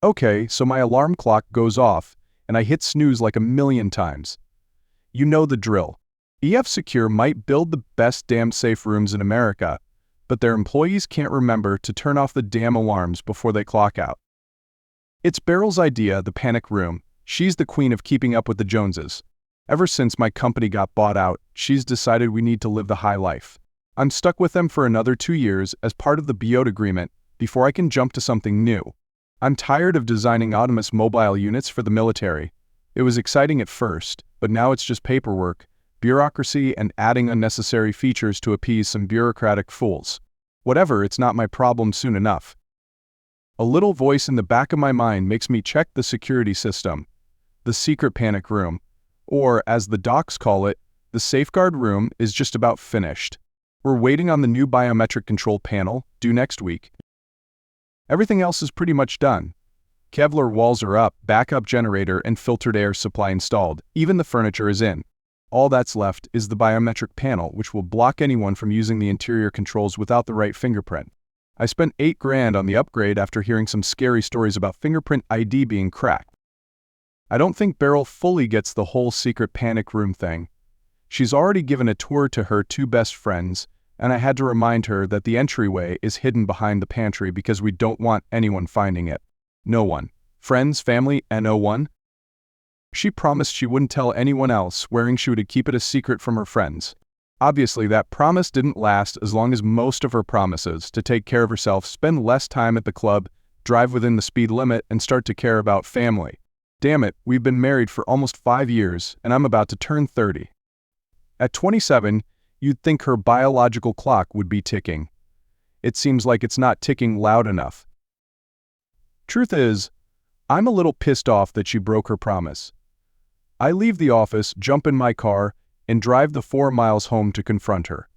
Okay, so my alarm clock goes off, and I hit snooze like a million times. You know the drill. EF Secure might build the best damn safe rooms in America, but their employees can't remember to turn off the damn alarms before they clock out. It's Beryl's idea, the panic room. She's the queen of keeping up with the Joneses. Ever since my company got bought out, she's decided we need to live the high life. I'm stuck with them for another 2 years as part of the BOT agreement before I can jump to something new. I'm tired of designing autonomous mobile units for the military. It was exciting at first, but now it's just paperwork, bureaucracy, and adding unnecessary features to appease some bureaucratic fools. Whatever, it's not my problem soon enough. A little voice in the back of my mind makes me check the security system. The secret panic room, or as the docs call it, the safeguard room, is just about finished. We're waiting on the new biometric control panel, due next week. Everything else is pretty much done. Kevlar walls are up, backup generator and filtered air supply installed. Even the furniture is in. All that's left is the biometric panel, which will block anyone from using the interior controls without the right fingerprint. I spent $8,000 on the upgrade after hearing some scary stories about fingerprint ID being cracked. I don't think Beryl fully gets the whole secret panic room thing. She's already given a tour to her 2 best friends, and I had to remind her that the entryway is hidden behind the pantry because we don't want anyone finding it. No one. Friends, family, and no one. She promised she wouldn't tell anyone else, swearing she would keep it a secret from her friends. Obviously, that promise didn't last as long as most of her promises to take care of herself, spend less time at the club, drive within the speed limit, and start to care about family. Damn it, we've been married for almost 5 years, and I'm about to turn 30. At 27, you'd think her biological clock would be ticking. It seems like it's not ticking loud enough. Truth is, I'm a little pissed off that she broke her promise. I leave the office, jump in my car, and drive the 4 miles home to confront her.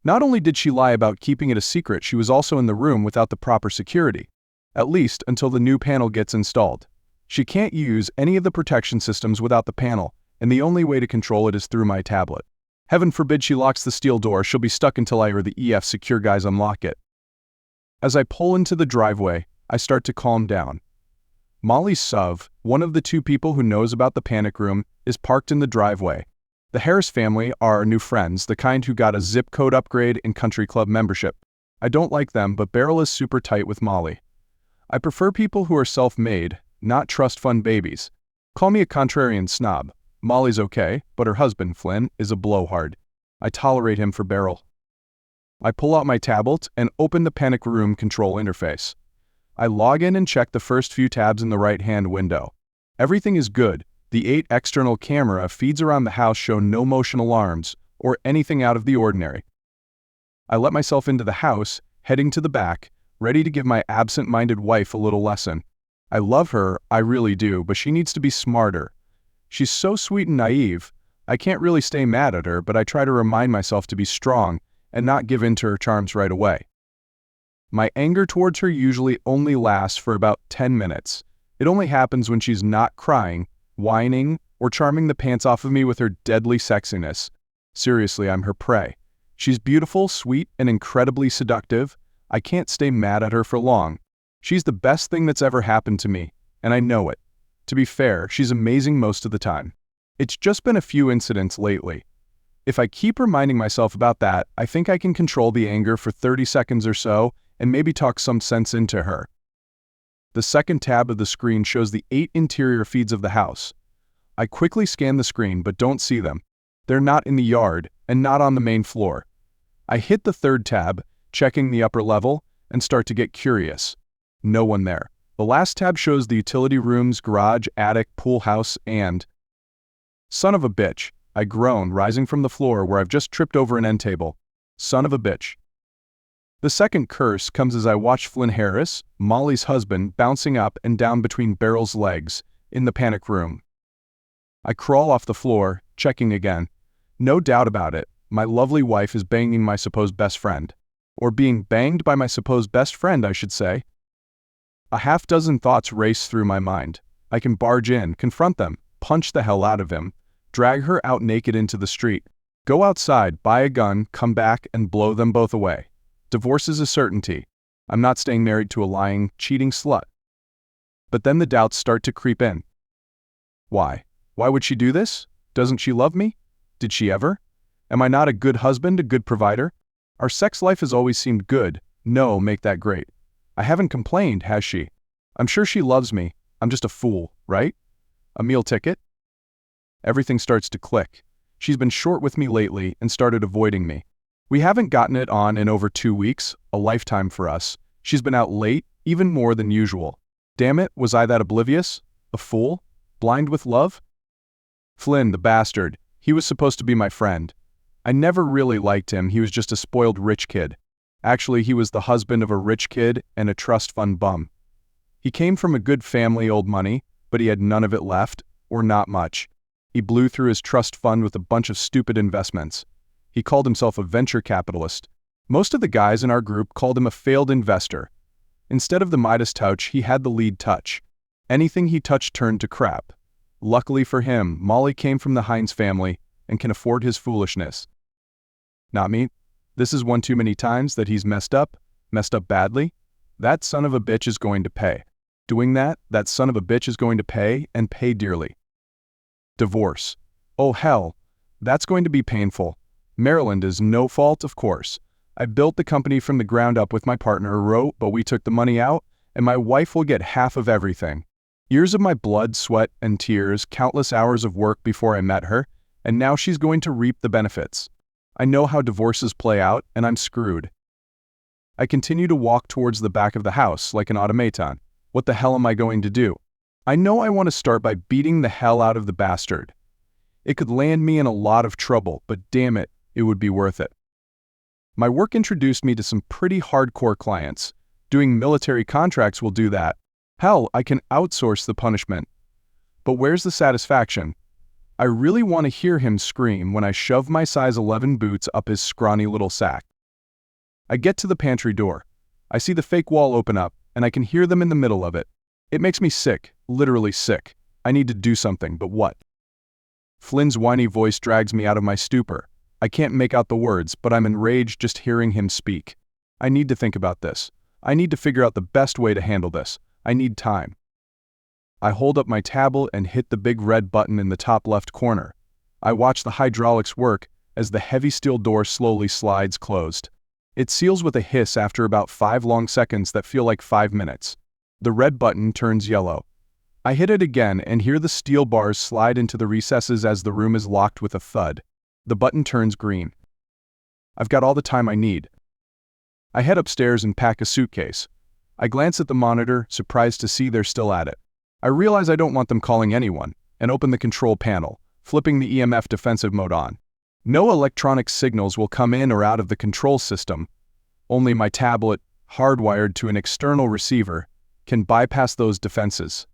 Not only did she lie about keeping it a secret, she was also in the room without the proper security, at least until the new panel gets installed. She can't use any of the protection systems without the panel, and the only way to control it is through my tablet. Heaven forbid she locks the steel door, she'll be stuck until I or the EF Secure guys unlock it. As I pull into the driveway, I start to calm down. Molly Suv, one of the 2 people who knows about the panic room, is parked in the driveway. The Harris family are our new friends, the kind who got a zip code upgrade and country club membership. I don't like them, but Beryl is super tight with Molly. I prefer people who are self-made, not trust fund babies. Call me a contrarian snob. Molly's okay, but her husband, Flynn, is a blowhard. I tolerate him for Beryl. I pull out my tablet and open the panic room control interface. I log in and check the first few tabs in the right-hand window. Everything is good. The 8 external camera feeds around the house show no motion alarms or anything out of the ordinary. I let myself into the house, heading to the back, ready to give my absent-minded wife a little lesson. I love her, I really do, but she needs to be smarter. She's so sweet and naive. I can't really stay mad at her, but I try to remind myself to be strong and not give in to her charms right away. My anger towards her usually only lasts for about 10 minutes. It only happens when she's not crying, whining, or charming the pants off of me with her deadly sexiness. Seriously, I'm her prey. She's beautiful, sweet, and incredibly seductive. I can't stay mad at her for long. She's the best thing that's ever happened to me, and I know it. To be fair, she's amazing most of the time. It's just been a few incidents lately. If I keep reminding myself about that, I think I can control the anger for 30 seconds or so and maybe talk some sense into her. The second tab of the screen shows the 8 interior feeds of the house. I quickly scan the screen but don't see them. They're not in the yard and not on the main floor. I hit the 3rd tab, checking the upper level, and start to get curious. No one there. The last tab shows the utility rooms, garage, attic, pool house, and... Son of a bitch, I groan, rising from the floor where I've just tripped over an end table. Son of a bitch. The second curse comes as I watch Flynn Harris, Molly's husband, bouncing up and down between Beryl's legs in the panic room. I crawl off the floor, checking again. No doubt about it, my lovely wife is banging my supposed best friend. Or being banged by my supposed best friend, I should say. A half-dozen thoughts race through my mind. I can barge in, confront them, punch the hell out of him, drag her out naked into the street, go outside, buy a gun, come back, and blow them both away. Divorce is a certainty. I'm not staying married to a lying, cheating slut. But then the doubts start to creep in. Why? Why would she do this? Doesn't she love me? Did she ever? Am I not a good husband, a good provider? Our sex life has always seemed good. No, make that great. I haven't complained, has she? I'm sure she loves me. I'm just a fool, right? A meal ticket? Everything starts to click. She's been short with me lately and started avoiding me. We haven't gotten it on in over 2 weeks, a lifetime for us. She's been out late, even more than usual. Damn it, was I that oblivious? A fool? Blind with love? Flynn, the bastard. He was supposed to be my friend. I never really liked him, he was just a spoiled rich kid. Actually, he was the husband of a rich kid and a trust fund bum. He came from a good family, old money, but he had none of it left, or not much. He blew through his trust fund with a bunch of stupid investments. He called himself a venture capitalist. Most of the guys in our group called him a failed investor. Instead of the Midas touch, he had the lead touch. Anything he touched turned to crap. Luckily for him, Molly came from the Hines family and can afford his foolishness. Not me. This is one too many times that he's messed up badly. That son of a bitch is going to pay. Doing that son of a bitch is going to pay, and pay dearly. Divorce. Oh hell, that's going to be painful. Maryland is no fault, of course. I built the company from the ground up with my partner, but we took the money out, and my wife will get half of everything. Years of my blood, sweat, and tears, countless hours of work before I met her, and now she's going to reap the benefits. I know how divorces play out, and I'm screwed. I continue to walk towards the back of the house like an automaton. What the hell am I going to do? I know I want to start by beating the hell out of the bastard. It could land me in a lot of trouble, but damn it, it would be worth it. My work introduced me to some pretty hardcore clients. Doing military contracts will do that. Hell, I can outsource the punishment. But where's the satisfaction? I really want to hear him scream when I shove my size 11 boots up his scrawny little sack. I get to the pantry door. I see the fake wall open up, and I can hear them in the middle of it. It makes me sick, literally sick. I need to do something, but what? Flynn's whiny voice drags me out of my stupor. I can't make out the words, but I'm enraged just hearing him speak. I need to think about this. I need to figure out the best way to handle this. I need time. I hold up my tablet and hit the big red button in the top left corner. I watch the hydraulics work as the heavy steel door slowly slides closed. It seals with a hiss after about 5 long seconds that feel like 5 minutes. The red button turns yellow. I hit it again and hear the steel bars slide into the recesses as the room is locked with a thud. The button turns green. I've got all the time I need. I head upstairs and pack a suitcase. I glance at the monitor, surprised to see they're still at it. I realize I don't want them calling anyone, and open the control panel, flipping the EMF defensive mode on. No electronic signals will come in or out of the control system. Only my tablet, hardwired to an external receiver, can bypass those defenses.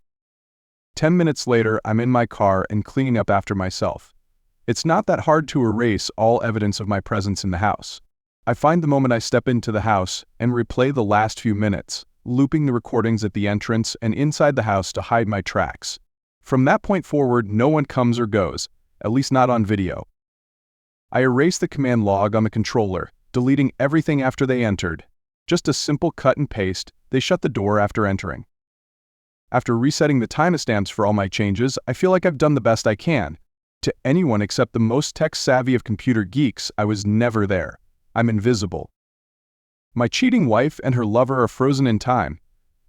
10 minutes later, I'm in my car and cleaning up after myself. It's not that hard to erase all evidence of my presence in the house. I find the moment I step into the house and replay the last few minutes, looping the recordings at the entrance and inside the house to hide my tracks. From that point forward, no one comes or goes, at least not on video. I erase the command log on the controller, deleting everything after they entered. Just a simple cut and paste, they shut the door after entering. After resetting the timestamps for all my changes, I feel like I've done the best I can. To anyone except the most tech-savvy of computer geeks, I was never there. I'm invisible. My cheating wife and her lover are frozen in time.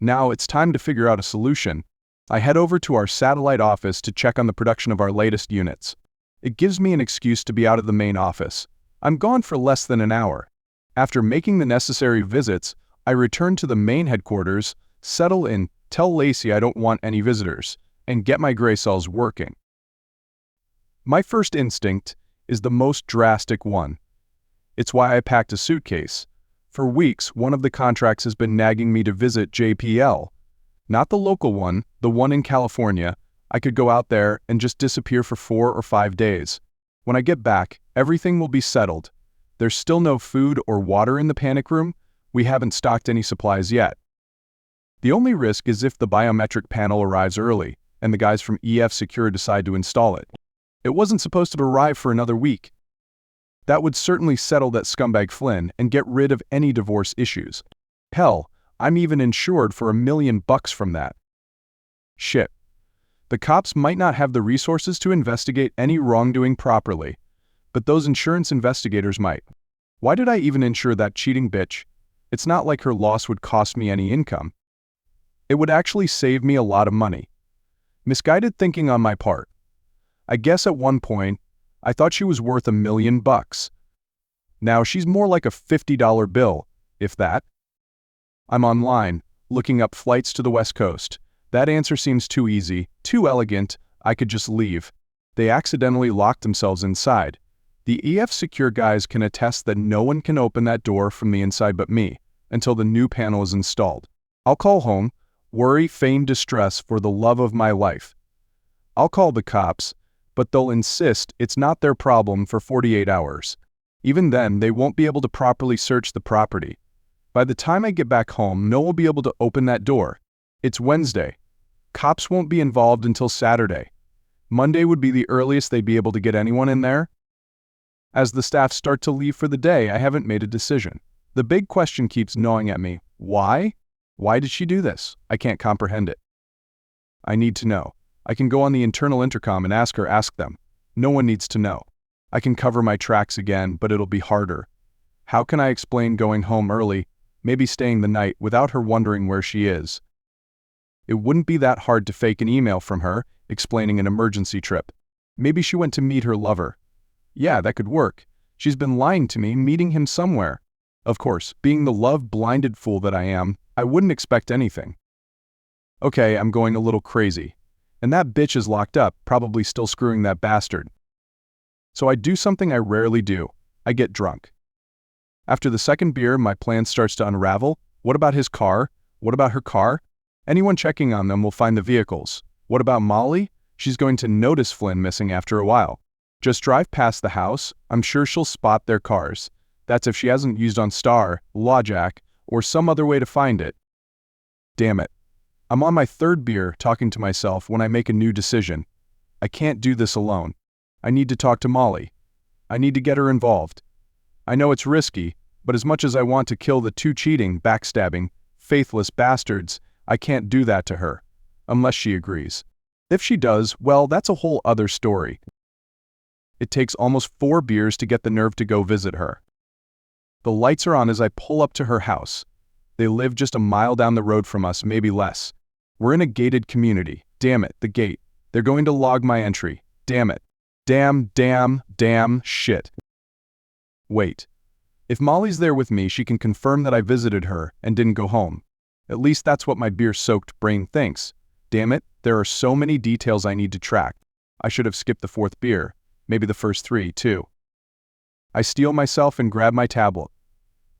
Now it's time to figure out a solution. I head over to our satellite office to check on the production of our latest units. It gives me an excuse to be out of the main office. I'm gone for less than an hour. After making the necessary visits, I return to the main headquarters, settle in, tell Lacey I don't want any visitors, and get my gray cells working. My first instinct is the most drastic one. It's why I packed a suitcase. For weeks, one of the contracts has been nagging me to visit JPL. Not the local one, the one in California. I could go out there and just disappear for 4 or 5 days. When I get back, everything will be settled. There's still no food or water in the panic room. We haven't stocked any supplies yet. The only risk is if the biometric panel arrives early and the guys from EF Secure decide to install it. It wasn't supposed to arrive for another week. That would certainly settle that scumbag Flynn and get rid of any divorce issues. Hell, I'm even insured for $1 million from that. Shit. The cops might not have the resources to investigate any wrongdoing properly, but those insurance investigators might. Why did I even insure that cheating bitch? It's not like her loss would cost me any income. It would actually save me a lot of money. Misguided thinking on my part. I guess at one point, I thought she was worth $1 million. Now she's more like a $50 bill, if that. I'm online, looking up flights to the West Coast. That answer seems too easy, too elegant. I could just leave. They accidentally locked themselves inside. The EF Secure guys can attest that no one can open that door from the inside but me, until the new panel is installed. I'll call home, worry, feign distress for the love of my life. I'll call the cops, but they'll insist it's not their problem for 48 hours. Even then, they won't be able to properly search the property. By the time I get back home, no one will be able to open that door. It's Wednesday. Cops won't be involved until Saturday. Monday would be the earliest they'd be able to get anyone in there. As the staff start to leave for the day, I haven't made a decision. The big question keeps gnawing at me. Why? Why did she do this? I can't comprehend it. I need to know. I can go on the internal intercom and ask them. No one needs to know. I can cover my tracks again, but it'll be harder. How can I explain going home early, maybe staying the night, without her wondering where she is? It wouldn't be that hard to fake an email from her, explaining an emergency trip. Maybe she went to meet her lover. Yeah, that could work. She's been lying to me, meeting him somewhere. Of course, being the love-blinded fool that I am, I wouldn't expect anything. Okay, I'm going a little crazy. And that bitch is locked up, probably still screwing that bastard. So I do something I rarely do. I get drunk. After the second beer, my plan starts to unravel. What about his car? What about her car? Anyone checking on them will find the vehicles. What about Molly? She's going to notice Flynn missing after a while. Just drive past the house. I'm sure she'll spot their cars. That's if she hasn't used OnStar, LawJack, or some other way to find it. Damn it. I'm on my third beer talking to myself when I make a new decision. I can't do this alone. I need to talk to Molly. I need to get her involved. I know it's risky, but as much as I want to kill the two cheating, backstabbing, faithless bastards, I can't do that to her. Unless she agrees. If she does, well, that's a whole other story. It takes almost 4 beers to get the nerve to go visit her. The lights are on as I pull up to her house. They live just a mile down the road from us, maybe less. We're in a gated community. Damn it, the gate. They're going to log my entry. Damn it. Damn, shit. Wait. If Molly's there with me, she can confirm that I visited her and didn't go home. At least that's what my beer-soaked brain thinks. Damn it, there are so many details I need to track. I should have skipped the 4th beer. Maybe the first 3, too. I steel myself and grab my tablet.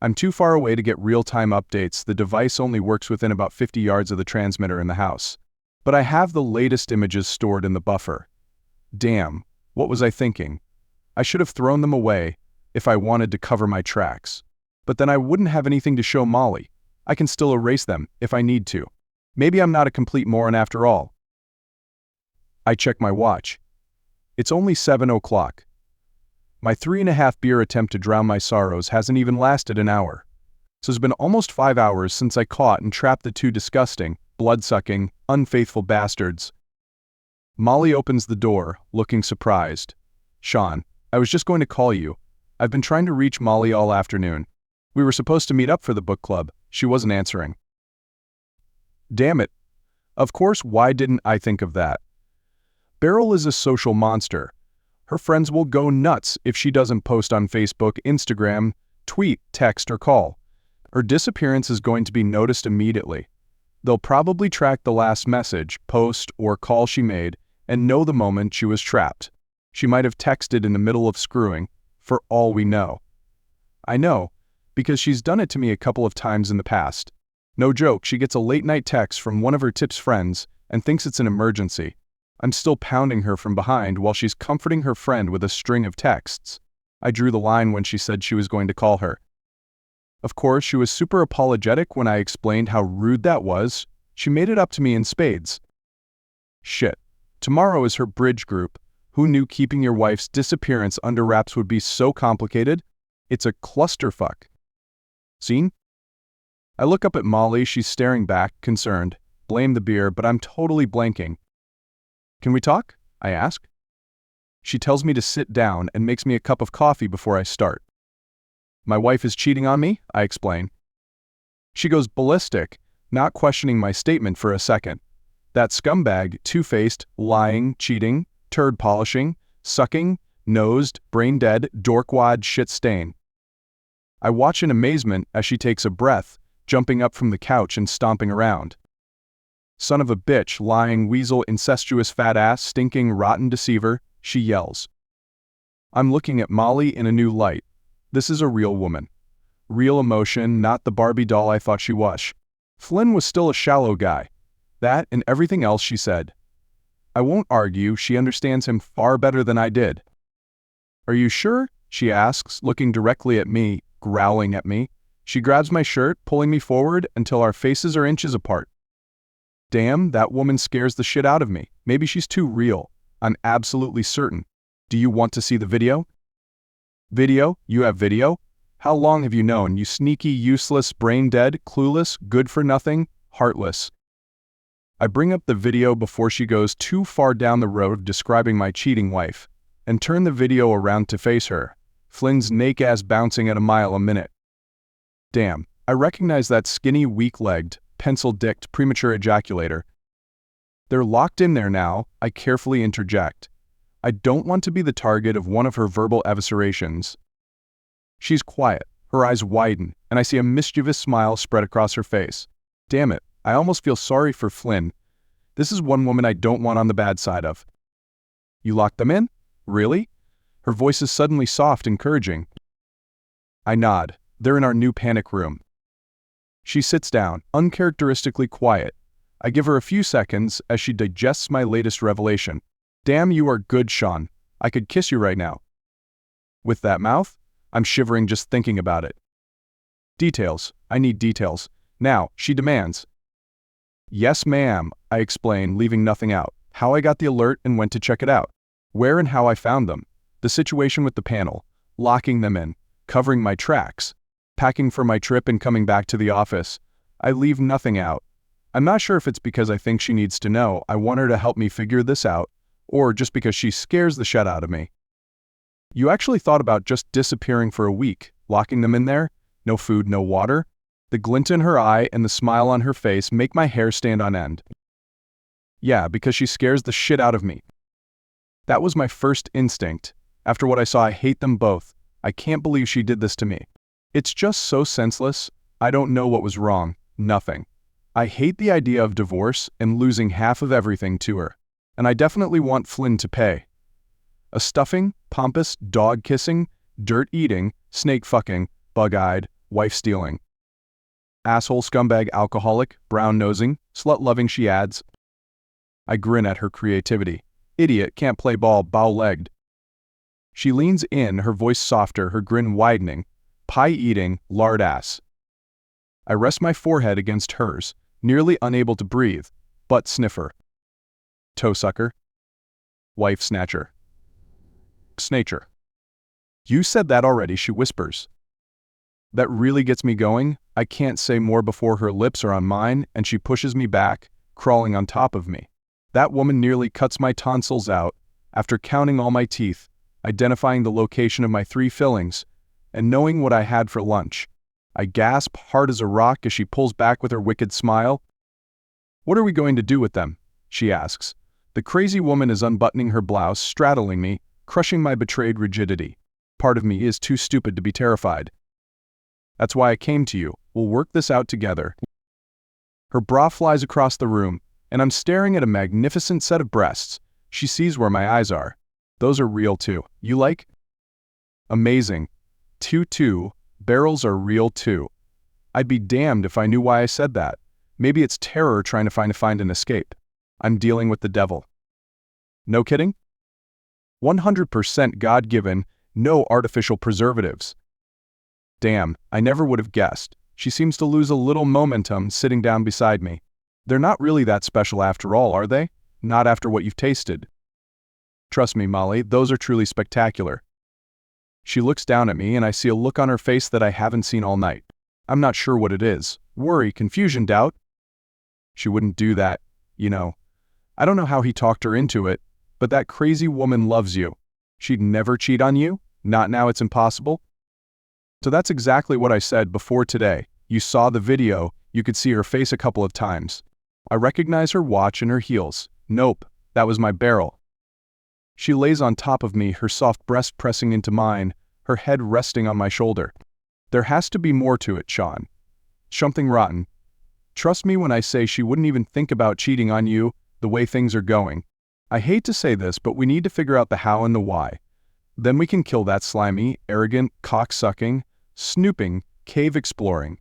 I'm too far away to get real-time updates. The device only works within about 50 yards of the transmitter in the house. But I have the latest images stored in the buffer. Damn, what was I thinking? I should have thrown them away if I wanted to cover my tracks. But then I wouldn't have anything to show Molly. I can still erase them if I need to. Maybe I'm not a complete moron after all. I check my watch. It's only 7 o'clock. My 3.5 beer attempt to drown my sorrows hasn't even lasted an hour. So it's been almost 5 hours since I caught and trapped the two disgusting, blood-sucking, unfaithful bastards. Molly opens the door, looking surprised. Sean, I was just going to call you. I've been trying to reach Molly all afternoon. We were supposed to meet up for the book club. She wasn't answering. Damn it. Of course, why didn't I think of that? Beryl is a social monster. Her friends will go nuts if she doesn't post on Facebook, Instagram, tweet, text, or call. Her disappearance is going to be noticed immediately. They'll probably track the last message, post, or call she made and know the moment she was trapped. She might have texted in the middle of screwing, for all we know. I know, because she's done it to me a couple of times in the past. No joke, she gets a late-night text from one of her tip's friends and thinks it's an emergency. I'm still pounding her from behind while she's comforting her friend with a string of texts. I drew the line when she said she was going to call her. Of course, she was super apologetic when I explained how rude that was. She made it up to me in spades. Shit. Tomorrow is her bridge group. Who knew keeping your wife's disappearance under wraps would be so complicated? It's a clusterfuck. Seen? I look up at Molly. She's staring back, concerned. blame the beer, but I'm totally blanking. Can we talk? I ask. She tells me to sit down and makes me a cup of coffee before I start. My wife is cheating on me, I explain. She goes ballistic, not questioning my statement for a second. That scumbag, two-faced, lying, cheating, turd polishing, sucking, nosed, brain-dead, dorkwad shit stain. I watch in amazement as she takes a breath, jumping up from the couch and stomping around. Son of a bitch, lying, weasel, incestuous fat ass, stinking, rotten deceiver, she yells. I'm looking at Molly in a new light. This is a real woman. Real emotion, not the Barbie doll I thought she was. Flynn was still a shallow guy. That and everything else she said. I won't argue, she understands him far better than I did. Are you sure? She asks, looking directly at me, growling at me. She grabs my shirt, pulling me forward until our faces are inches apart. Damn, that woman scares the shit out of me. Maybe she's too real. I'm absolutely certain. Do you want to see the video? Video? You have video? How long have you known, you sneaky, useless, brain-dead, clueless, good-for-nothing, heartless? I bring up the video before she goes too far down the road describing my cheating wife, and turn the video around to face her, Flynn's naked ass bouncing at a mile a minute. Damn, I recognize that skinny, weak-legged, pencil-dicked, premature ejaculator. They're locked in there now, I carefully interject. I don't want to be the target of one of her verbal eviscerations. She's quiet, her eyes widen, and I see a mischievous smile spread across her face. Damn it, I almost feel sorry for Flynn. This is one woman I don't want on the bad side of. You locked them in? Really? Her voice is suddenly soft, encouraging. I nod. They're in our new panic room. She sits down, uncharacteristically quiet. I give her a few seconds as she digests my latest revelation. Damn, you are good, Sean. I could kiss you right now. With that mouth? I'm shivering just thinking about it. Details. I need details. Now, she demands. Yes, ma'am, I explain, leaving nothing out. How I got the alert and went to check it out. Where and how I found them. The situation with the panel. Locking them in. Covering my tracks. Packing for my trip and coming back to the office. I leave nothing out. I'm not sure if it's because I think she needs to know I want her to help me figure this out, or just because she scares the shit out of me. You actually thought about just disappearing for a week, locking them in there? No food, no water? The glint in her eye and the smile on her face make my hair stand on end. Yeah, because she scares the shit out of me. That was my first instinct. After what I saw, I hate them both. I can't believe she did this to me. It's just so senseless. I don't know what was wrong. Nothing. I hate the idea of divorce and losing half of everything to her. And I definitely want Flynn to pay. A stuffing, pompous, dog-kissing, dirt-eating, snake-fucking, bug-eyed, wife-stealing. Asshole, scumbag, alcoholic, brown-nosing, slut-loving, she adds. I grin at her creativity. Idiot, can't play ball, bow-legged. She leans in, her voice softer, her grin widening. Pie-eating, lard-ass. I rest my forehead against hers, nearly unable to breathe. Butt sniffer. Toe sucker. Wife snatcher. Snatcher. You said that already, she whispers. That really gets me going. I can't say more before her lips are on mine and she pushes me back, crawling on top of me. That woman nearly cuts my tonsils out after counting all my teeth, identifying the location of my 3 fillings, and knowing what I had for lunch. I gasp hard as a rock as she pulls back with her wicked smile. What are we going to do with them? She asks. The crazy woman is unbuttoning her blouse, straddling me, crushing my betrayed rigidity. Part of me is too stupid to be terrified. That's why I came to you. We'll work this out together. Her bra flies across the room, and I'm staring at a magnificent set of breasts. She sees where my eyes are. Those are real too. You like? Amazing. 2-2, barrels are real too. I'd be damned if I knew why I said that. Maybe it's terror trying to find an escape. I'm dealing with the devil. No kidding? 100% God-given, no artificial preservatives. Damn, I never would have guessed. She seems to lose a little momentum sitting down beside me. They're not really that special after all, are they? Not after what you've tasted. Trust me, Molly, those are truly spectacular. She looks down at me and I see a look on her face that I haven't seen all night. I'm not sure what it is. Worry, confusion, doubt? She wouldn't do that, you know. I don't know how he talked her into it, but that crazy woman loves you. She'd never cheat on you? Not now, it's impossible? So that's exactly what I said before today. You saw the video, you could see her face a couple of times. I recognize her watch and her heels. Nope, that was my barrel. She lays on top of me, her soft breast pressing into mine, her head resting on my shoulder. There has to be more to it, Sean. Something rotten. Trust me when I say she wouldn't even think about cheating on you the way things are going. I hate to say this, but we need to figure out the how and the why. Then we can kill that slimy, arrogant, cock-sucking, snooping, cave-exploring.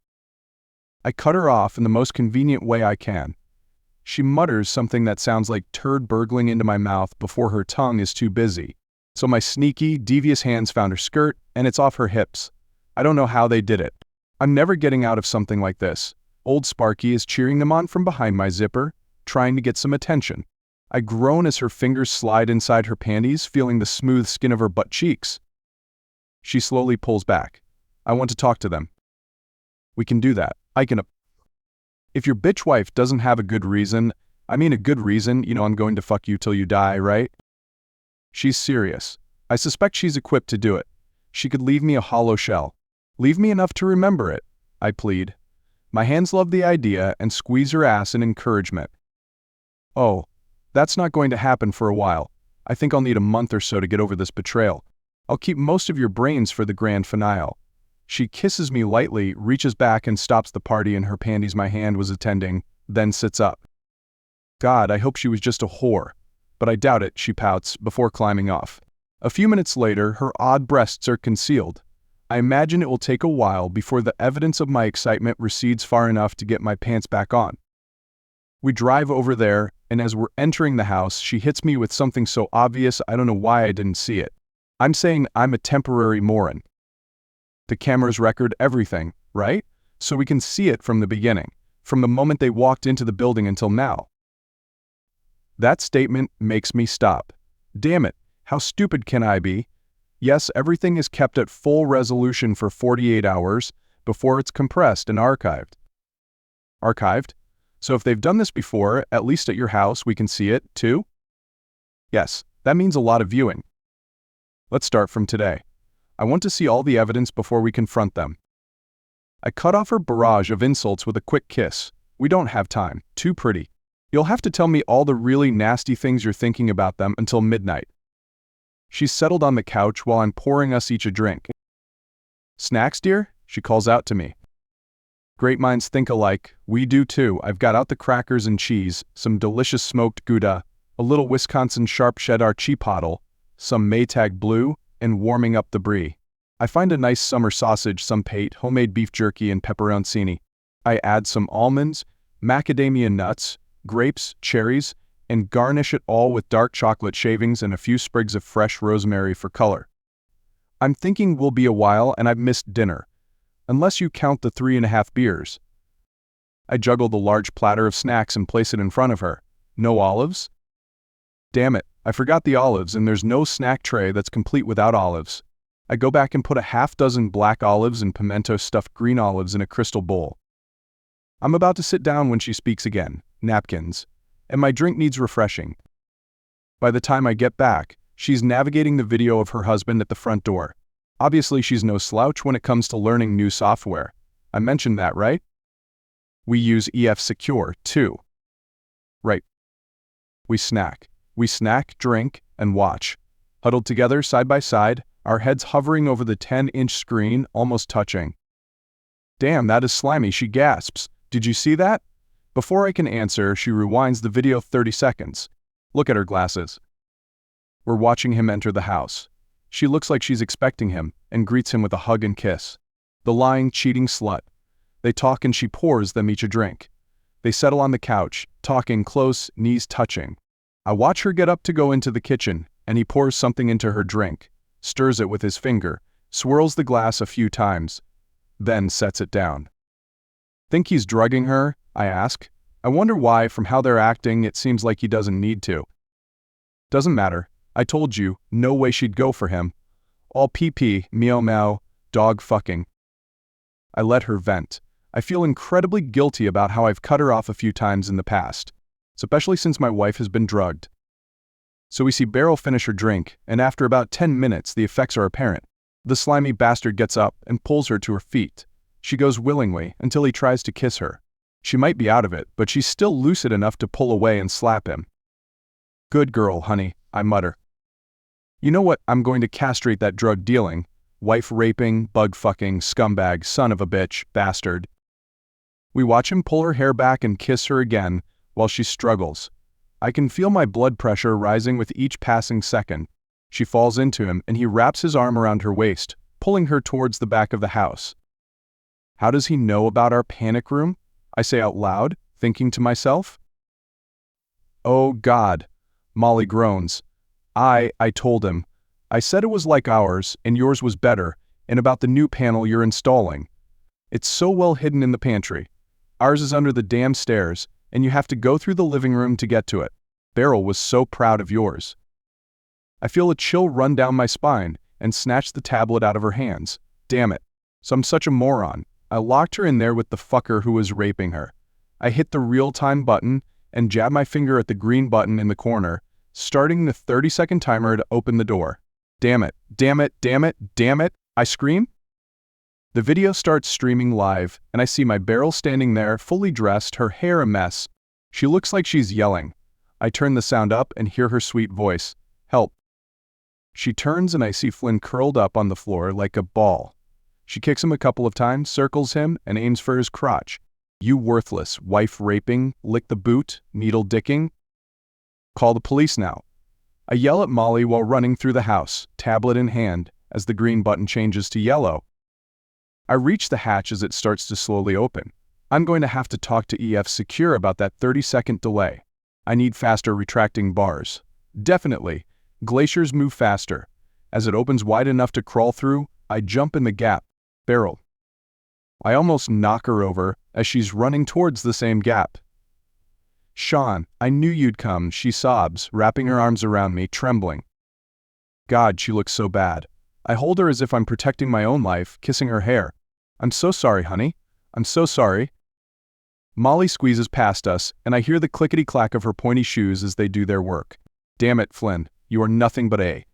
I cut her off in the most convenient way I can. She mutters something that sounds like turd burgling into my mouth before her tongue is too busy. So my sneaky, devious hands found her skirt, and it's off her hips. I don't know how they did it. I'm never getting out of something like this. Old Sparky is cheering them on from behind my zipper, trying to get some attention. I groan as her fingers slide inside her panties, feeling the smooth skin of her butt cheeks. She slowly pulls back. I want to talk to them. We can do that. I can. If your bitch wife doesn't have a good reason, I'm going to fuck you till you die, right? She's serious. I suspect she's equipped to do it. She could leave me a hollow shell. Leave me enough to remember it, I plead. My hands love the idea and squeeze her ass in encouragement. Oh, that's not going to happen for a while. I think I'll need a month or so to get over this betrayal. I'll keep most of your brains for the grand finale. She kisses me lightly, reaches back and stops the party in her panties my hand was attending, then sits up. God, I hope she was just a whore. But I doubt it, she pouts, before climbing off. A few minutes later, her odd breasts are concealed. I imagine it will take a while before the evidence of my excitement recedes far enough to get my pants back on. We drive over there, and as we're entering the house, she hits me with something so obvious I don't know why I didn't see it. I'm saying I'm a temporary moron. The cameras record everything, right? So we can see it from the beginning, from the moment they walked into the building until now. That statement makes me stop. Damn it, how stupid can I be? Yes, everything is kept at full resolution for 48 hours before it's compressed and archived. Archived? So if they've done this before, at least at your house we can see it, too? Yes, that means a lot of viewing. Let's start from today. I want to see all the evidence before we confront them. I cut off her barrage of insults with a quick kiss. We don't have time. Too pretty. You'll have to tell me all the really nasty things you're thinking about them until midnight. She's settled on the couch while I'm pouring us each a drink. Snacks, dear? She calls out to me. Great minds think alike. We do too. I've got out the crackers and cheese, some delicious smoked Gouda, a little Wisconsin sharp cheddar chipotle, some Maytag blue, and warming up the brie. I find a nice summer sausage, some pate, homemade beef jerky, and pepperoncini. I add some almonds, macadamia nuts, grapes, cherries, and garnish it all with dark chocolate shavings and a few sprigs of fresh rosemary for color. I'm thinking we'll be a while and I've missed dinner, unless you count the 3.5 beers. I juggle the large platter of snacks and place it in front of her. No olives? Damn it, I forgot the olives and there's no snack tray that's complete without olives. I go back and put a half-dozen black olives and pimento-stuffed green olives in a crystal bowl. I'm about to sit down when she speaks again. Napkins. And my drink needs refreshing. By the time I get back, she's navigating the video of her husband at the front door. Obviously, she's no slouch when it comes to learning new software. I mentioned that, right? We use EF Secure, too. Right. We snack, drink, and watch. Huddled together side by side, our heads hovering over the 10-inch screen, almost touching. Damn, that is slimy, she gasps. Did you see that? Before I can answer, she rewinds the video 30 seconds. Look at her glasses. We're watching him enter the house. She looks like she's expecting him, and greets him with a hug and kiss. The lying, cheating slut. They talk and she pours them each a drink. They settle on the couch, talking close, knees touching. I watch her get up to go into the kitchen, and he pours something into her drink, stirs it with his finger, swirls the glass a few times, then sets it down. Think he's drugging her? I ask. I wonder why, from how they're acting, it seems like he doesn't need to. Doesn't matter. I told you, no way she'd go for him. All pee-pee, meow meow, dog fucking. I let her vent. I feel incredibly guilty about how I've cut her off a few times in the past, especially since my wife has been drugged. So we see Beryl finish her drink, and after about 10 minutes the effects are apparent. The slimy bastard gets up and pulls her to her feet. She goes willingly until he tries to kiss her. She might be out of it, but she's still lucid enough to pull away and slap him. "Good girl, honey," I mutter. "You know what? I'm going to castrate that drug-dealing, wife-raping, bug-fucking, scumbag, son of a bitch, bastard." We watch him pull her hair back and kiss her again while she struggles. I can feel my blood pressure rising with each passing second. She falls into him and he wraps his arm around her waist, pulling her towards the back of the house. How does he know about our panic room? I say out loud, thinking to myself. "Oh God," Molly groans. I told him. I said it was like ours and yours was better, and about the new panel you're installing. It's so well hidden in the pantry. Ours is under the damn stairs, and you have to go through the living room to get to it. Beryl was so proud of yours." I feel a chill run down my spine and snatch the tablet out of her hands. Damn it. So I'm such a moron. I locked her in there with the fucker who was raping her. I hit the real-time button and jab my finger at the green button in the corner, starting the 30-second timer to open the door. Damn it, damn it, damn it, damn it, I scream. The video starts streaming live, and I see my Beryl standing there, fully dressed, her hair a mess. She looks like she's yelling. I turn the sound up and hear her sweet voice. "Help." She turns and I see Flynn curled up on the floor like a ball. She kicks him a couple of times, circles him, and aims for his crotch. "You worthless, wife-raping, lick-the-boot, needle-dicking. Call the police now." I yell at Molly while running through the house, tablet in hand, as the green button changes to yellow. I reach the hatch as it starts to slowly open. I'm going to have to talk to EF Secure about that 30-second delay. I need faster retracting bars. Definitely. Glaciers move faster. As it opens wide enough to crawl through, I jump in the gap. Beryl. I almost knock her over as she's running towards the same gap. "Sean, I knew you'd come," she sobs, wrapping her arms around me, trembling. God, she looks so bad. I hold her as if I'm protecting my own life, kissing her hair. "I'm so sorry, honey. I'm so sorry." Molly squeezes past us, and I hear the clickety-clack of her pointy shoes as they do their work. Damn it, Flynn, you are nothing but a.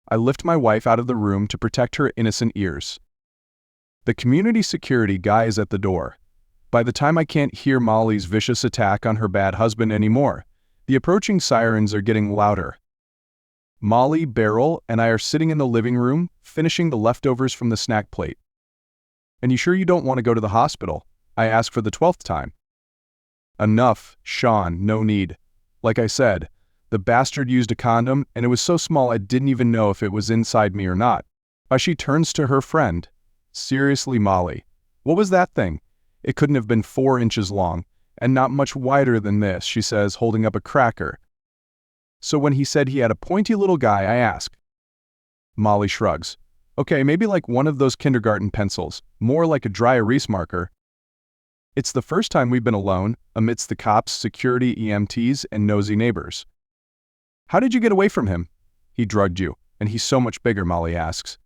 I lift my wife out of the room to protect her innocent ears. The community security guy is at the door. By the time I can't hear Molly's vicious attack on her bad husband anymore, the approaching sirens are getting louder. Molly, Beryl, and I are sitting in the living room, finishing the leftovers from the snack plate. "And you sure you don't want to go to the hospital?" I ask for the 12th time. "Enough, Sean, no need. Like I said, the bastard used a condom, and it was so small I didn't even know if it was inside me or not." She turns to her friend. "Seriously, Molly, what was that thing? It couldn't have been 4 inches long, and not much wider than this," she says, holding up a cracker. "So when he said he had a pointy little guy, I ask." Molly shrugs. "Okay, maybe like one of those kindergarten pencils, more like a dry erase marker." It's the first time we've been alone, amidst the cops, security, EMTs, and nosy neighbors. "How did you get away from him?" "He drugged you, and he's so much bigger," Molly asks.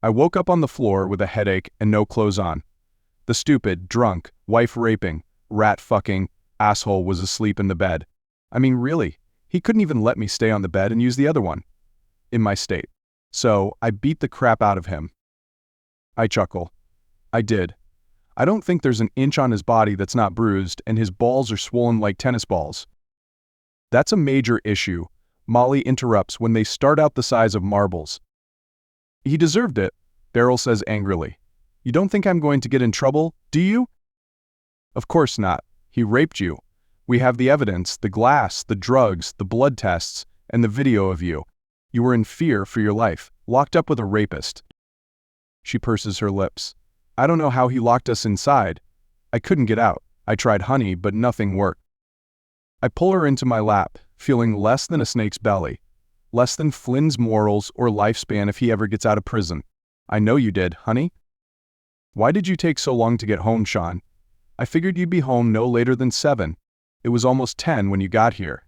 I woke up on the floor with a headache and no clothes on. The stupid, drunk, wife-raping, rat-fucking asshole was asleep in the bed. I mean, really, he couldn't even let me stay on the bed and use the other one. In my state. So, I beat the crap out of him. I chuckle. I did. I don't think there's an inch on his body that's not bruised, and his balls are swollen like tennis balls. That's a major issue, Molly interrupts when they start out the size of marbles. He deserved it, Beryl says angrily. You don't think I'm going to get in trouble, do you? Of course not. He raped you. We have the evidence, the glass, the drugs, the blood tests, and the video of you. You were in fear for your life, locked up with a rapist. She purses her lips. I don't know how he locked us inside. I couldn't get out. I tried honey, but nothing worked. I pull her into my lap, feeling less than a snake's belly. Less than Flynn's morals or lifespan if he ever gets out of prison. I know you did, honey. Why did you take so long to get home, Sean? I figured you'd be home no later than 7. It was almost 10 when you got here.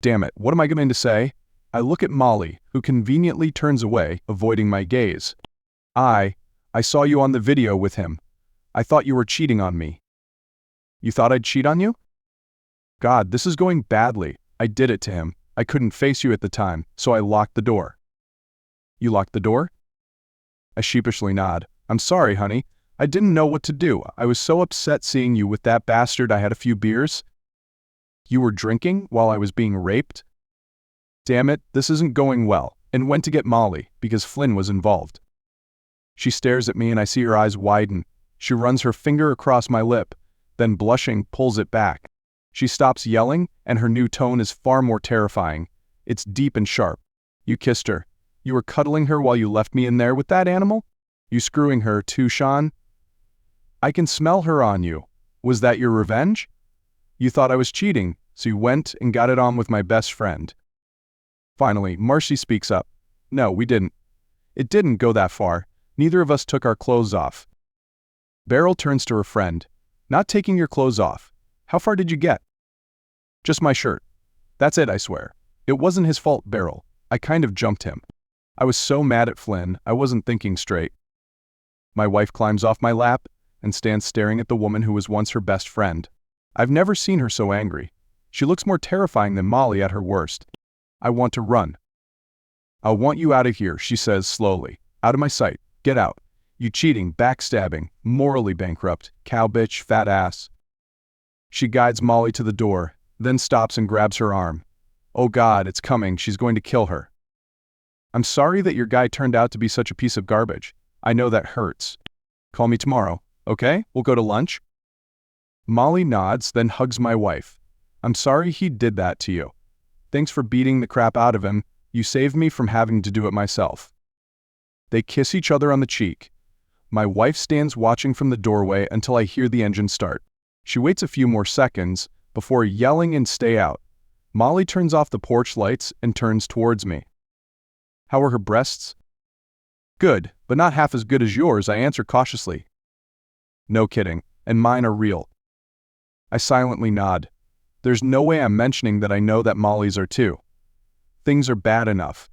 Damn it, what am I going to say? I look at Molly, who conveniently turns away, avoiding my gaze. I saw you on the video with him. I thought you were cheating on me. You thought I'd cheat on you? God, this is going badly. I did it to him. I couldn't face you at the time, so I locked the door. You locked the door? I sheepishly nod. I'm sorry, honey. I didn't know what to do. I was so upset seeing you with that bastard I had a few beers. You were drinking while I was being raped? Damn it, this isn't going well, and went to get Molly, because Flynn was involved. She stares at me and I see her eyes widen. She runs her finger across my lip, then blushing, pulls it back. She stops yelling, and her new tone is far more terrifying. It's deep and sharp. You kissed her. You were cuddling her while you left me in there with that animal? You screwing her too, Sean? I can smell her on you. Was that your revenge? You thought I was cheating, so you went and got it on with my best friend. Finally, Marcy speaks up. No, we didn't. It didn't go that far. Neither of us took our clothes off. Beryl turns to her friend. Not taking your clothes off. How far did you get? Just my shirt. That's it, I swear. It wasn't his fault, Beryl. I kind of jumped him. I was so mad at Flynn, I wasn't thinking straight. My wife climbs off my lap and stands staring at the woman who was once her best friend. I've never seen her so angry. She looks more terrifying than Molly at her worst. I want to run. I'll want you out of here, she says slowly. Out of my sight. Get out. You cheating, backstabbing, morally bankrupt, cow bitch, fat ass. She guides Molly to the door, then stops and grabs her arm. Oh God, it's coming, she's going to kill her. I'm sorry that your guy turned out to be such a piece of garbage. I know that hurts. Call me tomorrow, okay? We'll go to lunch? Molly nods, then hugs my wife. I'm sorry he did that to you. Thanks for beating the crap out of him. You saved me from having to do it myself. They kiss each other on the cheek. My wife stands watching from the doorway until I hear the engine start. She waits a few more seconds before yelling and stay out. Molly turns off the porch lights and turns towards me. How are her breasts? Good, but not half as good as yours, I answer cautiously. No kidding, and mine are real. I silently nod. There's no way I'm mentioning that I know that Molly's are too. Things are bad enough.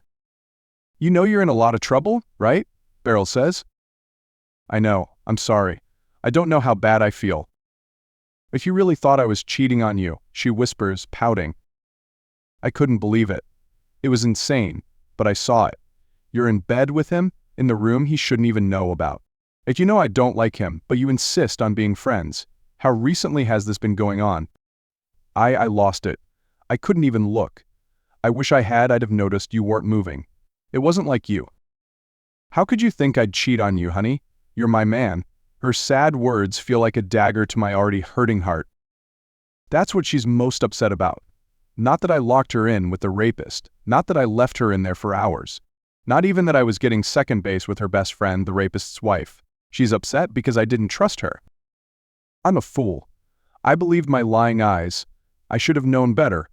You know you're in a lot of trouble, right? Beryl says. I know, I'm sorry. I don't know how bad I feel. If you really thought I was cheating on you, she whispers, pouting. I couldn't believe it. It was insane, but I saw it. You're in bed with him, in the room he shouldn't even know about. If you know I don't like him, but you insist on being friends. How recently has this been going on? I lost it. I couldn't even look. I wish I had, I'd have noticed you weren't moving. It wasn't like you. How could you think I'd cheat on you, honey? You're my man. Her sad words feel like a dagger to my already hurting heart. That's what she's most upset about. Not that I locked her in with the rapist. Not that I left her in there for hours. Not even that I was getting second base with her best friend, the rapist's wife. She's upset because I didn't trust her. I'm a fool. I believed my lying eyes. I should have known better.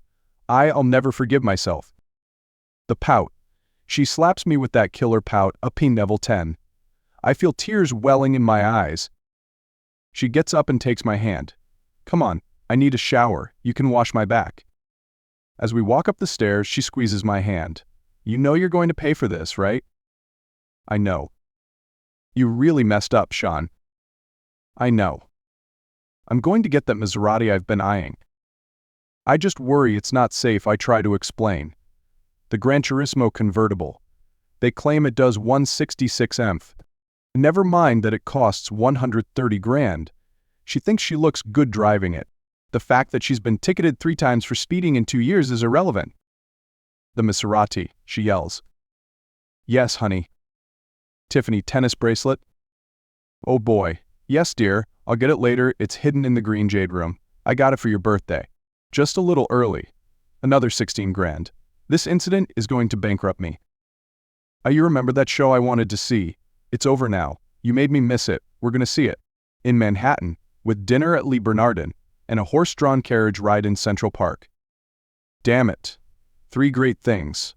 I'll never forgive myself. The pout. She slaps me with that killer pout, a P-Neville 10. I feel tears welling in my eyes. She gets up and takes my hand. Come on, I need a shower. You can wash my back. As we walk up the stairs, she squeezes my hand. You know you're going to pay for this, right? I know. You really messed up, Sean. I know. I'm going to get that Maserati I've been eyeing. I just worry it's not safe, I try to explain. The Gran Turismo convertible. They claim it does 166 mph. Never mind that it costs 130 grand. She thinks she looks good driving it. The fact that she's been ticketed 3 times for speeding in 2 years is irrelevant. The Maserati, she yells. Yes, honey. Tiffany tennis bracelet? Oh boy. Yes, dear. I'll get it later. It's hidden in the green jade room. I got it for your birthday. Just a little early. Another 16 grand. This incident is going to bankrupt me. You remember that show I wanted to see? It's over now. You made me miss it. We're going to see it. In Manhattan, with dinner at Lee Bernardin, and a horse-drawn carriage ride in Central Park. Damn it. 3 great things.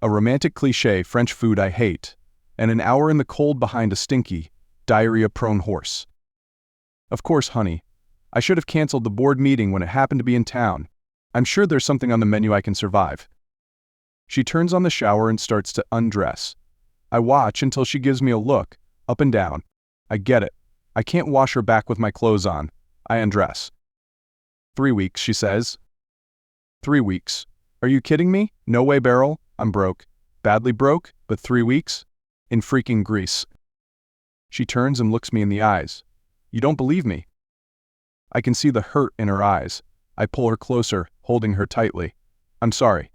A romantic cliché French food I hate, and an hour in the cold behind a stinky, diarrhea-prone horse. Of course, honey. I should have canceled the board meeting when it happened to be in town. I'm sure there's something on the menu I can survive. She turns on the shower and starts to undress. I watch until she gives me a look, up and down. I get it. I can't wash her back with my clothes on. I undress. 3 weeks, she says. 3 weeks. Are you kidding me? No way, Beryl. I'm broke. Badly broke, but 3 weeks? In freaking Greece. She turns and looks me in the eyes. You don't believe me? I can see the hurt in her eyes. I pull her closer, holding her tightly. I'm sorry.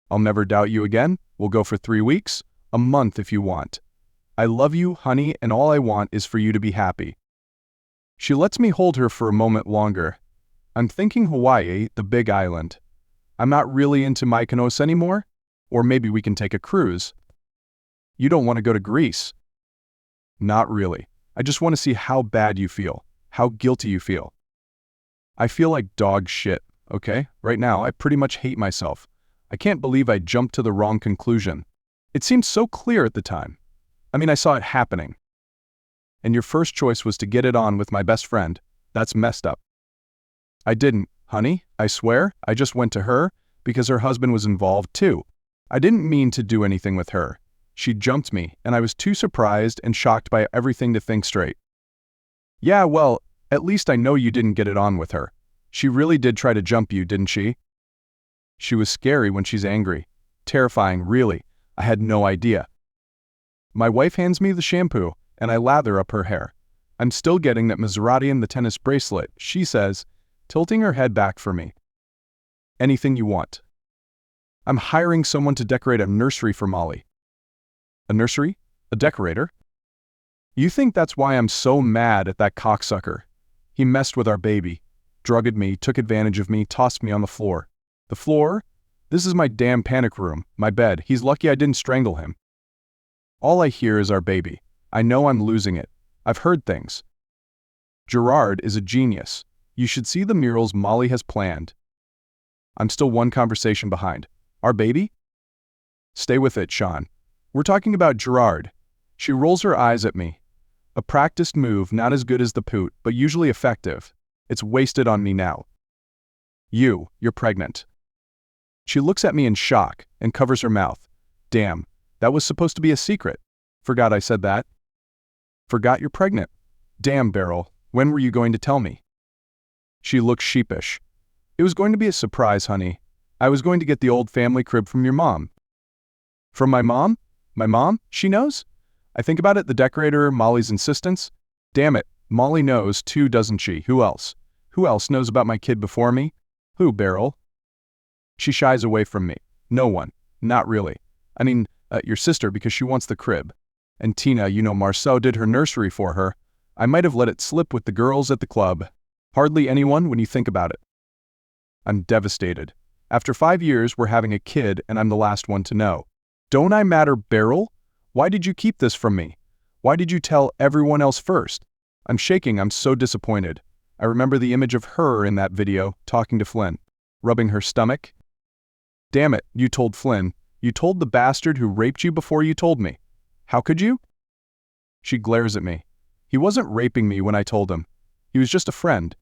I'll never doubt you again. We'll go for 3 weeks, a month if you want. I love you, honey, and all I want is for you to be happy. She lets me hold her for a moment longer. I'm thinking Hawaii, the big island. I'm not really into Mykonos anymore. Or maybe we can take a cruise. You don't want to go to Greece. Not really. I just want to see how bad you feel, how guilty you feel. I feel like dog shit, okay? Right now, I pretty much hate myself. I can't believe I jumped to the wrong conclusion. It seemed so clear at the time. I mean, I saw it happening. And your first choice was to get it on with my best friend. That's messed up. I didn't, honey, I swear. I just went to her because her husband was involved too. I didn't mean to do anything with her. She jumped me, and I was too surprised and shocked by everything to think straight. Yeah, well, at least I know you didn't get it on with her. She really did try to jump you, didn't she? She was scary when she's angry. Terrifying, really. I had no idea. My wife hands me the shampoo, and I lather up her hair. I'm still getting that Maserati and the tennis bracelet, she says, tilting her head back for me. Anything you want. I'm hiring someone to decorate a nursery for Molly. A nursery? A decorator? You think that's why I'm so mad at that cocksucker? He messed with our baby, drugged me, took advantage of me, tossed me on the floor. The floor? This is my damn panic room, my bed. He's lucky I didn't strangle him. All I hear is our baby. I know I'm losing it. I've heard things. Gerard is a genius. You should see the murals Molly has planned. I'm still one conversation behind. Our baby? Stay with it, Sean. We're talking about Gerard. She rolls her eyes at me. A practiced move, not as good as the poot, but usually effective. It's wasted on me now. You're pregnant. She looks at me in shock and covers her mouth. Damn, that was supposed to be a secret. Forgot I said that. Forgot you're pregnant. Damn, Beryl, when were you going to tell me? She looks sheepish. It was going to be a surprise, honey. I was going to get the old family crib from your mom. From my mom? My mom? She knows? I think about it, the decorator, Molly's insistence. Damn it, Molly knows too, doesn't she? Who else? Who else knows about my kid before me? Who, Beryl? She shies away from me. No one. Not really. I mean, your sister, because she wants the crib. And Tina, you know, Marceau did her nursery for her. I might have let it slip with the girls at the club. Hardly anyone when you think about it. I'm devastated. After 5 years, we're having a kid, and I'm the last one to know. Don't I matter, Beryl? Why did you keep this from me? Why did you tell everyone else first? I'm shaking. I'm so disappointed. I remember the image of her in that video, talking to Flynn, rubbing her stomach. Damn it, you told Flynn. You told the bastard who raped you before you told me. How could you? She glares at me. He wasn't raping me when I told him. He was just a friend.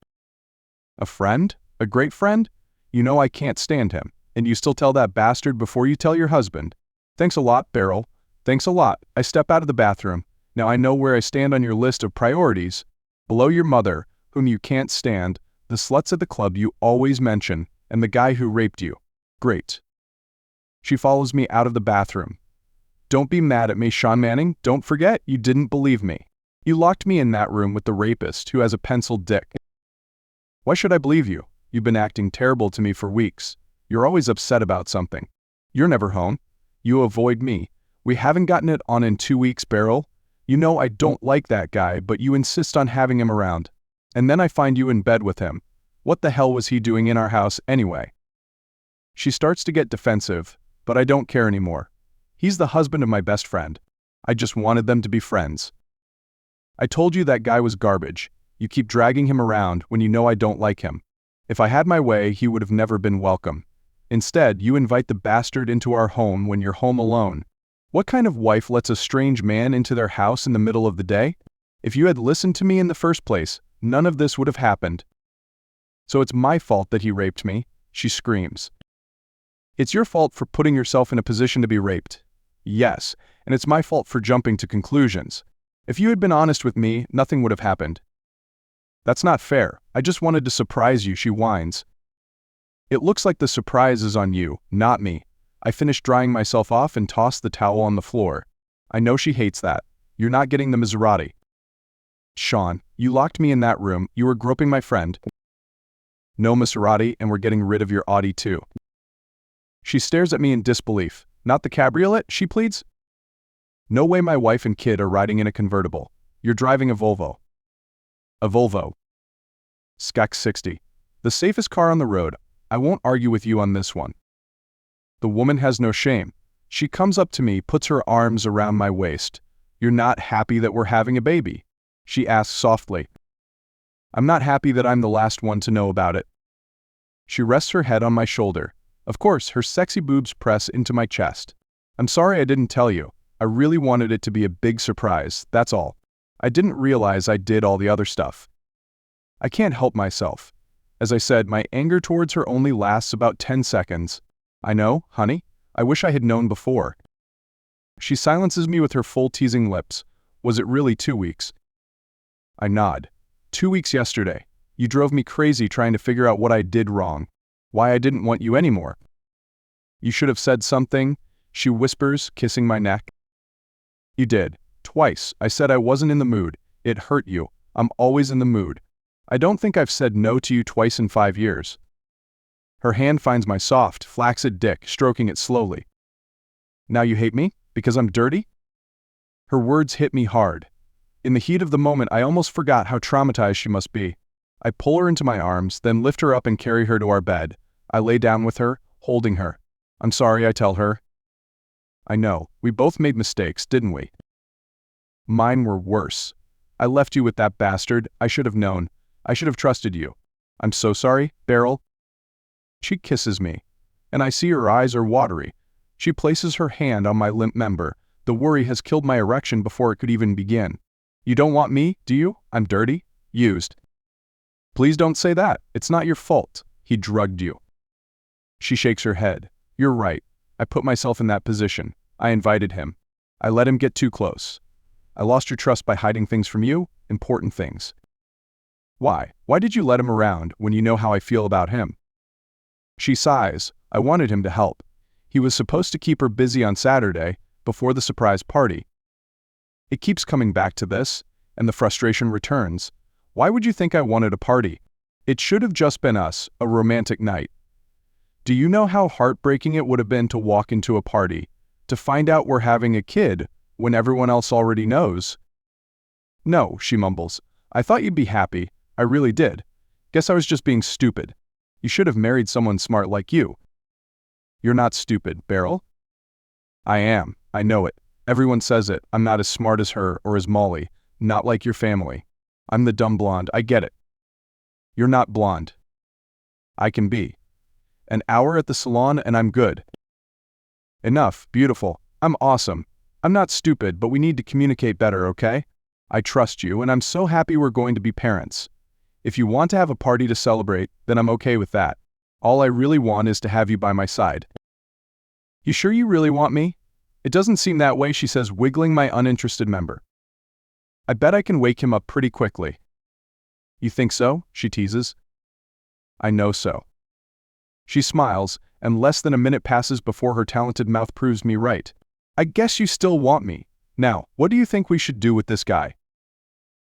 A friend? A great friend? You know I can't stand him, and you still tell that bastard before you tell your husband. Thanks a lot, Beryl. Thanks a lot. I step out of the bathroom. Now I know where I stand on your list of priorities. Below your mother, whom you can't stand, the sluts at the club you always mention, and the guy who raped you. Great. She follows me out of the bathroom. Don't be mad at me, Sean Manning. Don't forget, you didn't believe me. You locked me in that room with the rapist who has a penciled dick. Why should I believe you? You've been acting terrible to me for weeks. You're always upset about something. You're never home. You avoid me. We haven't gotten it on in 2 weeks, Beryl. You know I don't like that guy, but you insist on having him around. And then I find you in bed with him. What the hell was he doing in our house anyway? She starts to get defensive, but I don't care anymore. He's the husband of my best friend. I just wanted them to be friends. I told you that guy was garbage. You keep dragging him around when you know I don't like him. If I had my way, he would have never been welcome. Instead, you invite the bastard into our home when you're home alone. What kind of wife lets a strange man into their house in the middle of the day? If you had listened to me in the first place, none of this would have happened. So it's my fault that he raped me, she screams. It's your fault for putting yourself in a position to be raped. Yes, and it's my fault for jumping to conclusions. If you had been honest with me, nothing would have happened. That's not fair. I just wanted to surprise you, she whines. It looks like the surprise is on you, not me. I finished drying myself off and tossed the towel on the floor. I know she hates that. You're not getting the Maserati. Sean, you locked me in that room. You were groping my friend. No Maserati, and we're getting rid of your Audi too. She stares at me in disbelief. Not the cabriolet, she pleads. No way, my wife and kid are riding in a convertible. You're driving a Volvo. A Volvo. Skak 60. The safest car on the road. I won't argue with you on this one. The woman has no shame. She comes up to me, puts her arms around my waist. You're not happy that we're having a baby? She asks softly. I'm not happy that I'm the last one to know about it. She rests her head on my shoulder. Of course, her sexy boobs press into my chest. I'm sorry I didn't tell you. I really wanted it to be a big surprise, that's all. I didn't realize I did all the other stuff. I can't help myself. As I said, my anger towards her only lasts about 10 seconds. I know, honey. I wish I had known before. She silences me with her full teasing lips. Was it really 2 weeks? I nod. 2 weeks yesterday. You drove me crazy trying to figure out what I did wrong. Why I didn't want you anymore. You should have said something, she whispers, kissing my neck. You did. Twice. I said I wasn't in the mood. It hurt you. I'm always in the mood. I don't think I've said no to you twice in 5 years. Her hand finds my soft, flaccid dick, stroking it slowly. Now you hate me? Because I'm dirty? Her words hit me hard. In the heat of the moment, I almost forgot how traumatized she must be. I pull her into my arms, then lift her up and carry her to our bed. I lay down with her, holding her. I'm sorry, I tell her. I know, we both made mistakes, didn't we? Mine were worse. I left you with that bastard. I should have known. I should have trusted you. I'm so sorry, Beryl. She kisses me, and I see her eyes are watery. She places her hand on my limp member. The worry has killed my erection before it could even begin. You don't want me, do you? I'm dirty? Used. Please don't say that. It's not your fault. He drugged you. She shakes her head. You're right. I put myself in that position. I invited him. I let him get too close. I lost your trust by hiding things from you, important things. Why? Why did you let him around when you know how I feel about him? She sighs. I wanted him to help. He was supposed to keep her busy on Saturday, before the surprise party. It keeps coming back to this, and the frustration returns. Why would you think I wanted a party? It should have just been us, a romantic night. Do you know how heartbreaking it would have been to walk into a party, to find out we're having a kid, when everyone else already knows? No, she mumbles. I thought you'd be happy. I really did. Guess I was just being stupid. You should have married someone smart like you. You're not stupid, Beryl. I am. I know it. Everyone says it. I'm not as smart as her or as Molly. Not like your family. I'm the dumb blonde. I get it. You're not blonde. I can be. An hour at the salon and I'm good. Enough. Beautiful. I'm awesome. I'm not stupid, but we need to communicate better, okay? I trust you, and I'm so happy we're going to be parents. If you want to have a party to celebrate, then I'm okay with that. All I really want is to have you by my side. You sure you really want me? It doesn't seem that way, she says, wiggling my uninterested member. I bet I can wake him up pretty quickly. You think so? She teases. I know so. She smiles, and less than a minute passes before her talented mouth proves me right. I guess you still want me. Now, what do you think we should do with this guy?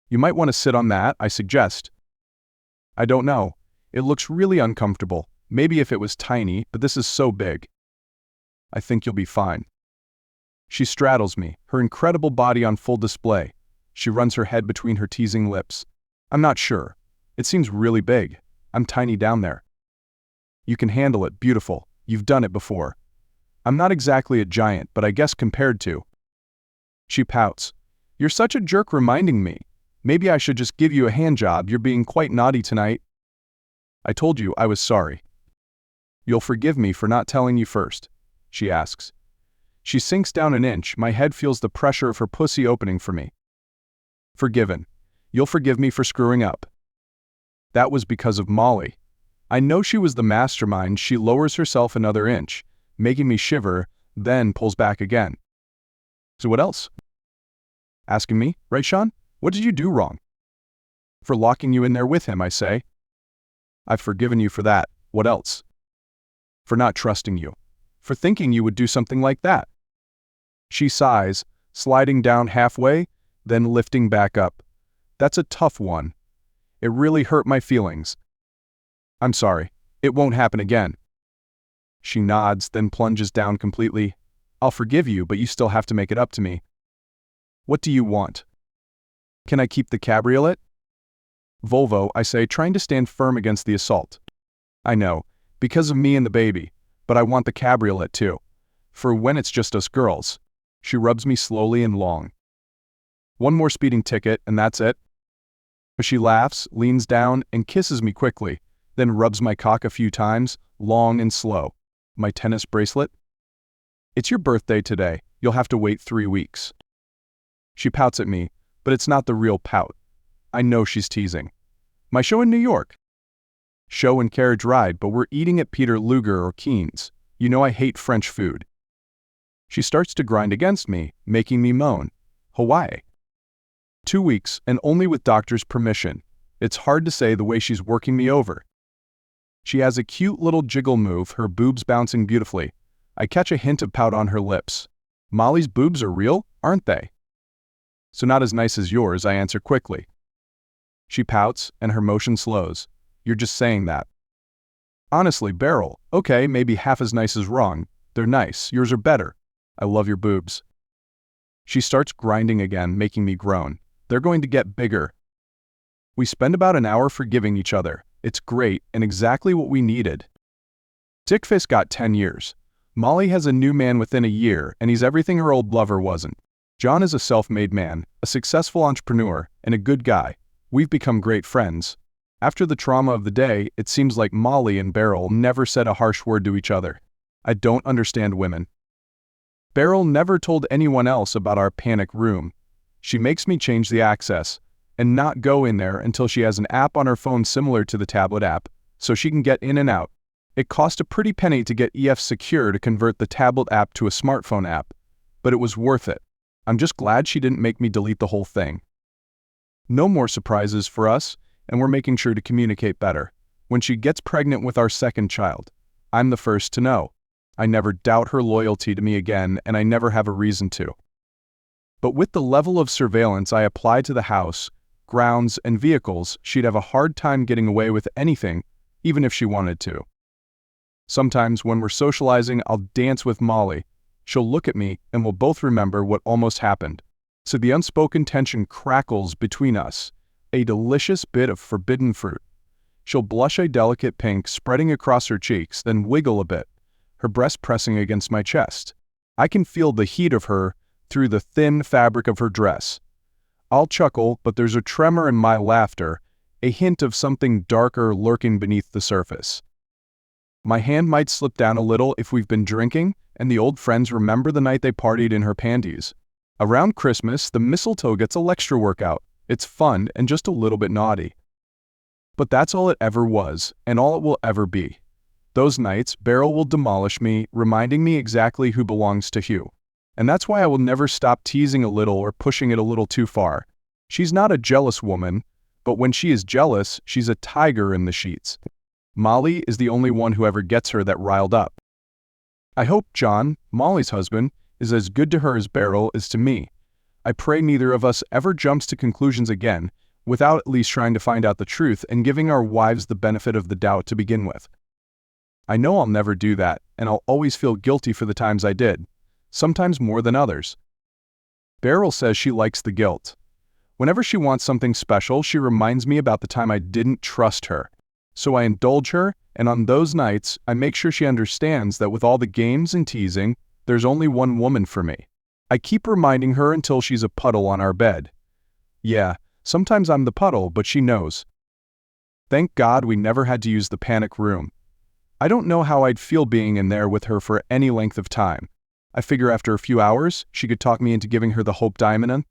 You might want to sit on that, I suggest. I don't know. It looks really uncomfortable. Maybe if it was tiny, but this is so big. I think you'll be fine. She straddles me, her incredible body on full display. She runs her head between her teasing lips. I'm not sure. It seems really big. I'm tiny down there. You can handle it, beautiful. You've done it before. I'm not exactly a giant, but I guess compared to. She pouts. You're such a jerk reminding me. Maybe I should just give you a hand job. You're being quite naughty tonight. I told you I was sorry. You'll forgive me for not telling you first, she asks. She sinks down an inch. My head feels the pressure of her pussy opening for me. Forgiven. You'll forgive me for screwing up. That was because of Molly. I know she was the mastermind. She lowers herself another inch, making me shiver, then pulls back again. So what else? Asking me, right, Sean? What did you do wrong? For locking you in there with him, I say. I've forgiven you for that. What else? For not trusting you. For thinking you would do something like that. She sighs, sliding down halfway, then lifting back up. That's a tough one. It really hurt my feelings. I'm sorry. It won't happen again. She nods, then plunges down completely. I'll forgive you, but you still have to make it up to me. What do you want? Can I keep the cabriolet? Volvo, I say, trying to stand firm against the assault. I know, because of me and the baby, but I want the cabriolet too. For when it's just us girls. She rubs me slowly and long. One more speeding ticket, and that's it. She laughs, leans down, and kisses me quickly, then rubs my cock a few times, long and slow. My tennis bracelet? It's your birthday today. You'll have to wait 3 weeks. She pouts at me, but it's not the real pout. I know she's teasing. My show in New York. Show and carriage ride, but we're eating at Peter Luger or Keen's. You know I hate French food. She starts to grind against me, making me moan. Hawaii. 2 weeks, and only with doctor's permission. It's hard to say the way she's working me over. She has a cute little jiggle move, her boobs bouncing beautifully. I catch a hint of pout on her lips. Molly's boobs are real, aren't they? So not as nice as yours, I answer quickly. She pouts, and her motion slows. You're just saying that. Honestly, Beryl, okay, maybe half as nice as wrong. They're nice, yours are better. I love your boobs. She starts grinding again, making me groan. They're going to get bigger. We spend about an hour forgiving each other. It's great, and exactly what we needed. Dickface got 10 years. Molly has a new man within a year, and he's everything her old lover wasn't. John is a self-made man, a successful entrepreneur, and a good guy. We've become great friends. After the trauma of the day, it seems like Molly and Beryl never said a harsh word to each other. I don't understand women. Beryl never told anyone else about our panic room. She makes me change the access and not go in there until she has an app on her phone similar to the tablet app, so she can get in and out. It cost a pretty penny to get EF Secure to convert the tablet app to a smartphone app, but it was worth it. I'm just glad she didn't make me delete the whole thing. No more surprises for us, and we're making sure to communicate better. When she gets pregnant with our second child, I'm the first to know. I never doubt her loyalty to me again, and I never have a reason to. But with the level of surveillance I apply to the house, grounds, and vehicles, she'd have a hard time getting away with anything, even if she wanted to. Sometimes when we're socializing, I'll dance with Molly. She'll look at me, and we'll both remember what almost happened. So the unspoken tension crackles between us, a delicious bit of forbidden fruit. She'll blush a delicate pink, spreading across her cheeks, then wiggle a bit, her breast pressing against my chest. I can feel the heat of her through the thin fabric of her dress. I'll chuckle, but there's a tremor in my laughter, a hint of something darker lurking beneath the surface. My hand might slip down a little if we've been drinking, and the old friends remember the night they partied in her panties. Around Christmas, the mistletoe gets a extra workout. It's fun and just a little bit naughty. But that's all it ever was, and all it will ever be. Those nights, Beryl will demolish me, reminding me exactly who belongs to Hugh. And that's why I will never stop teasing a little or pushing it a little too far. She's not a jealous woman, but when she is jealous, she's a tiger in the sheets. Molly is the only one who ever gets her that riled up. I hope John, Molly's husband, is as good to her as Beryl is to me. I pray neither of us ever jumps to conclusions again, without at least trying to find out the truth and giving our wives the benefit of the doubt to begin with. I know I'll never do that, and I'll always feel guilty for the times I did, sometimes more than others. Beryl says she likes the guilt. Whenever she wants something special, she reminds me about the time I didn't trust her. So I indulge her, and on those nights, I make sure she understands that with all the games and teasing, there's only one woman for me. I keep reminding her until she's a puddle on our bed. Yeah, sometimes I'm the puddle, but she knows. Thank God we never had to use the panic room. I don't know how I'd feel being in there with her for any length of time. I figure after a few hours, she could talk me into giving her the Hope Diamond.